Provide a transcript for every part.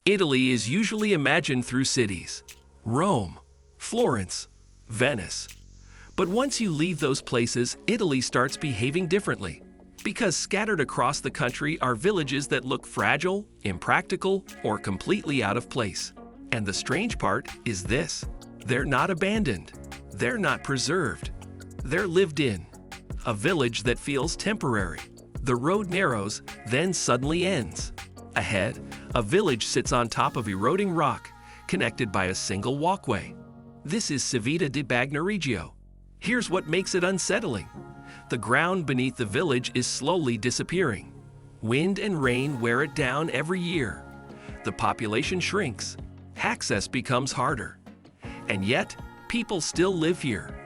Italy is usually imagined through cities: Rome, Florence, Venice. But once you leave those places, Italy starts behaving differently. Because scattered across the country are villages that look fragile, impractical, or completely out of place. And the strange part is this: they're not abandoned. They're not preserved. They're lived in. A village that feels temporary. The road narrows, then suddenly ends. Ahead, a village sits on top of eroding rock, connected by a single walkway. This is Civita di Bagnoregio. Here's what makes it unsettling. The ground beneath the village is slowly disappearing. Wind and rain wear it down every year. The population shrinks. Access becomes harder. And yet, people still live here.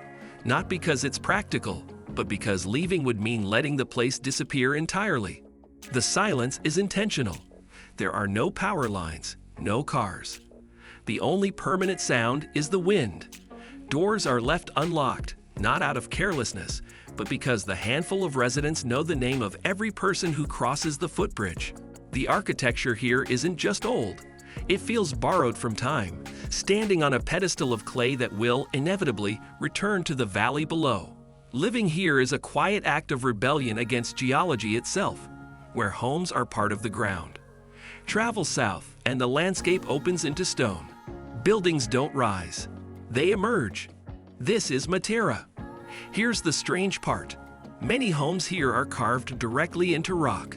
Not because it's practical, but because leaving would mean letting the place disappear entirely. The silence is intentional. There are no power lines, no cars. The only permanent sound is the wind. Doors are left unlocked, not out of carelessness, but because the handful of residents know the name of every person who crosses the footbridge. The architecture here isn't just old. It feels borrowed from time, standing on a pedestal of clay that will, inevitably, return to the valley below. Living here is a quiet act of rebellion against geology itself, where homes are part of the ground. Travel south, and the landscape opens into stone. Buildings don't rise. They emerge. This is Matera. Here's the strange part. Many homes here are carved directly into rock.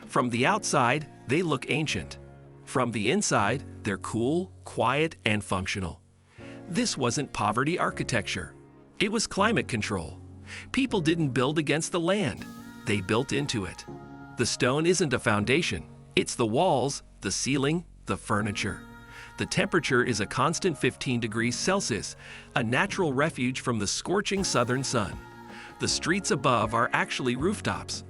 From the outside, they look ancient. From the inside, they're cool, quiet, and functional. This wasn't poverty architecture. It was climate control. People didn't build against the land. They built into it. The stone isn't a foundation. It's the walls, the ceiling, the furniture. The temperature is a constant 15 degrees Celsius, a natural refuge from the scorching southern sun. The streets above are actually rooftops.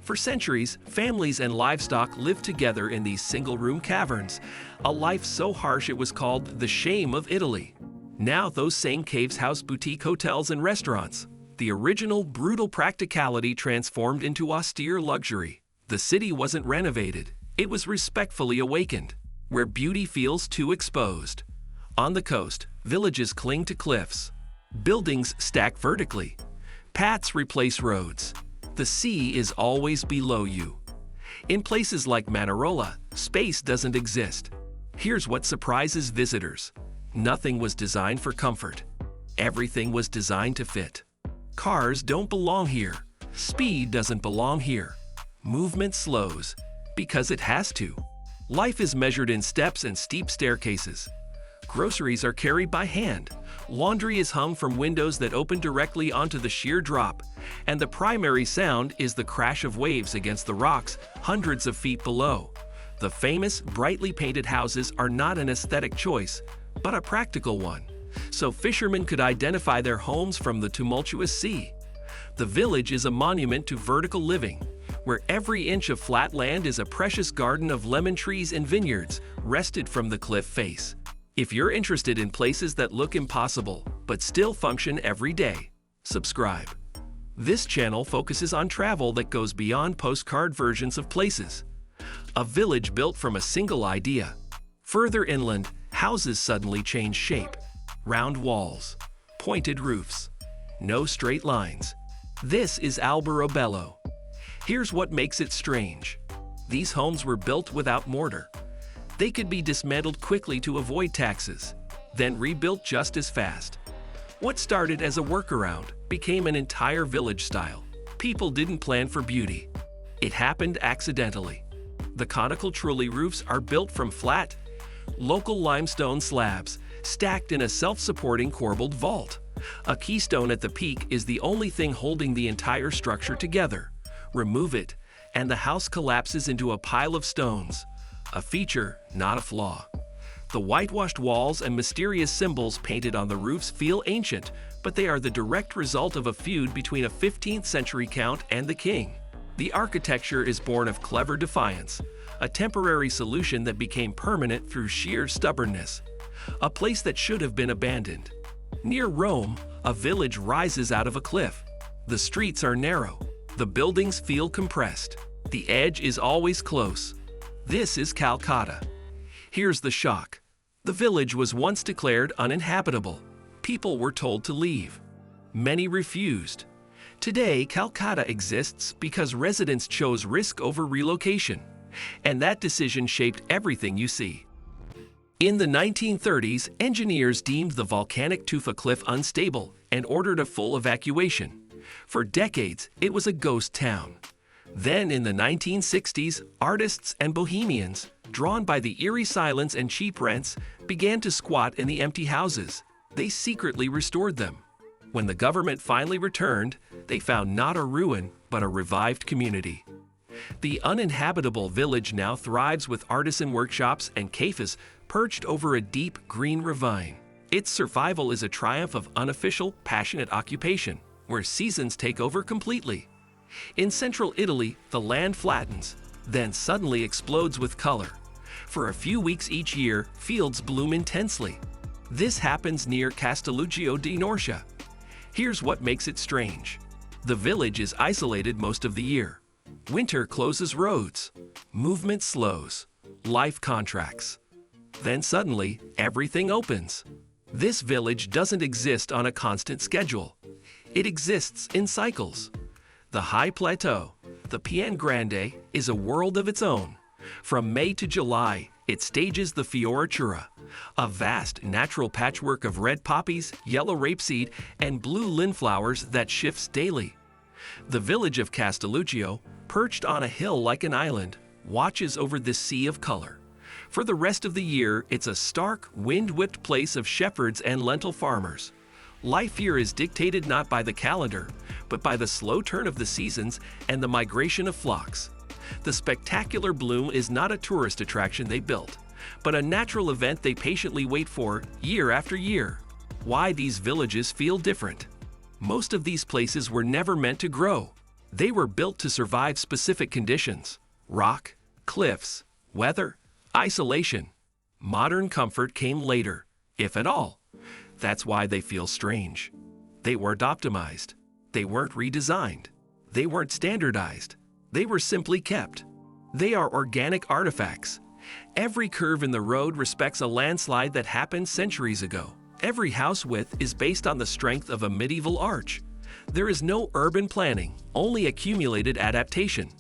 For centuries, families and livestock lived together in these single-room caverns, a life so harsh it was called the shame of Italy. Now those same caves house boutique hotels and restaurants. The original brutal practicality transformed into austere luxury. The city wasn't renovated. It was respectfully awakened, where beauty feels too exposed. On the coast, villages cling to cliffs. Buildings stack vertically. Paths replace roads. The sea is always below you. In places like Manarola, space doesn't exist. Here's what surprises visitors. Nothing was designed for comfort. Everything was designed to fit. Cars don't belong here. Speed doesn't belong here. Movement slows, because it has to. Life is measured in steps and steep staircases. Groceries are carried by hand. Laundry is hung from windows that open directly onto the sheer drop. And the primary sound is the crash of waves against the rocks hundreds of feet below. The famous, brightly painted houses are not an aesthetic choice, but a practical one, so fishermen could identify their homes from the tumultuous sea. The village is a monument to vertical living, where every inch of flat land is a precious garden of lemon trees and vineyards wrested from the cliff face. If you're interested in places that look impossible but still function every day, subscribe. This channel focuses on travel that goes beyond postcard versions of places. A village built from a single idea. Further inland, houses suddenly change shape. Round walls, pointed roofs, no straight lines. This is Alberobello. Here's what makes it strange. These homes were built without mortar. They could be dismantled quickly to avoid taxes, then rebuilt just as fast. What started as a workaround became an entire village style. People didn't plan for beauty. It happened accidentally. The conical trulli roofs are built from flat, local limestone slabs, stacked in a self-supporting corbelled vault. A keystone at the peak is the only thing holding the entire structure together. Remove it, and the house collapses into a pile of stones. A feature, not a flaw. The whitewashed walls and mysterious symbols painted on the roofs feel ancient, but they are the direct result of a feud between a 15th century count and the king. The architecture is born of clever defiance, a temporary solution that became permanent through sheer stubbornness. A place that should have been abandoned. Near Rome, a village rises out of a cliff. The streets are narrow. The buildings feel compressed. The edge is always close. This is Calcutta. Here's the shock. The village was once declared uninhabitable. People were told to leave. Many refused. Today, Calcutta exists because residents chose risk over relocation, and that decision shaped everything you see. In the 1930s, engineers deemed the volcanic tufa cliff unstable and ordered a full evacuation. For decades, it was a ghost town. Then in the 1960s, artists and bohemians, drawn by the eerie silence and cheap rents, began to squat in the empty houses. They secretly restored them. When the government finally returned, they found not a ruin, but a revived community. The uninhabitable village now thrives with artisan workshops and cafes perched over a deep green ravine. Its survival is a triumph of unofficial, passionate occupation, where seasons take over completely. In central Italy, the land flattens, then suddenly explodes with color. For a few weeks each year, fields bloom intensely. This happens near Castelluccio di Norcia. Here's what makes it strange. The village is isolated most of the year. Winter closes roads. Movement slows. Life contracts. Then suddenly, everything opens. This village doesn't exist on a constant schedule. It exists in cycles. The high plateau, the Pian Grande, is a world of its own. From May to July, it stages the Fioritura, a vast natural patchwork of red poppies, yellow rapeseed, and blue linflowers that shifts daily. The village of Castelluccio, perched on a hill like an island, watches over this sea of color. For the rest of the year, it's a stark, wind-whipped place of shepherds and lentil farmers. Life here is dictated not by the calendar, but by the slow turn of the seasons and the migration of flocks. The spectacular bloom is not a tourist attraction they built, but a natural event they patiently wait for year after year. Why these villages feel different? Most of these places were never meant to grow. They were built to survive specific conditions: rock, cliffs, weather, isolation. Modern comfort came later, if at all. That's why they feel strange. They weren't optimized. They weren't redesigned. They weren't standardized. They were simply kept. They are organic artifacts. Every curve in the road respects a landslide that happened centuries ago. Every house width is based on the strength of a medieval arch. There is no urban planning, only accumulated adaptation.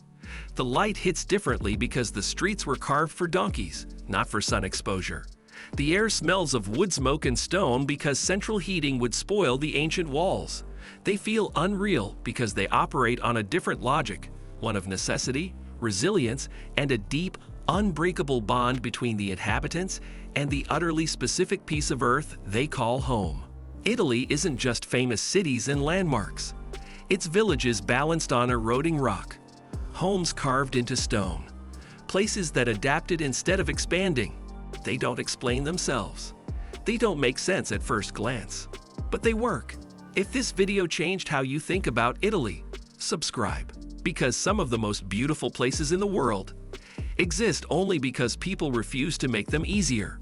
The light hits differently because the streets were carved for donkeys, not for sun exposure. The air smells of wood smoke and stone because central heating would spoil the ancient walls. They feel unreal because they operate on a different logic, one of necessity, resilience, and a deep, unbreakable bond between the inhabitants and the utterly specific piece of earth they call home. Italy isn't just famous cities and landmarks. It's villages balanced on eroding rock, homes carved into stone, places that adapted instead of expanding. They don't explain themselves. They don't make sense at first glance, but they work. If this video changed how you think about Italy, subscribe, because some of the most beautiful places in the world exist only because people refuse to make them easier.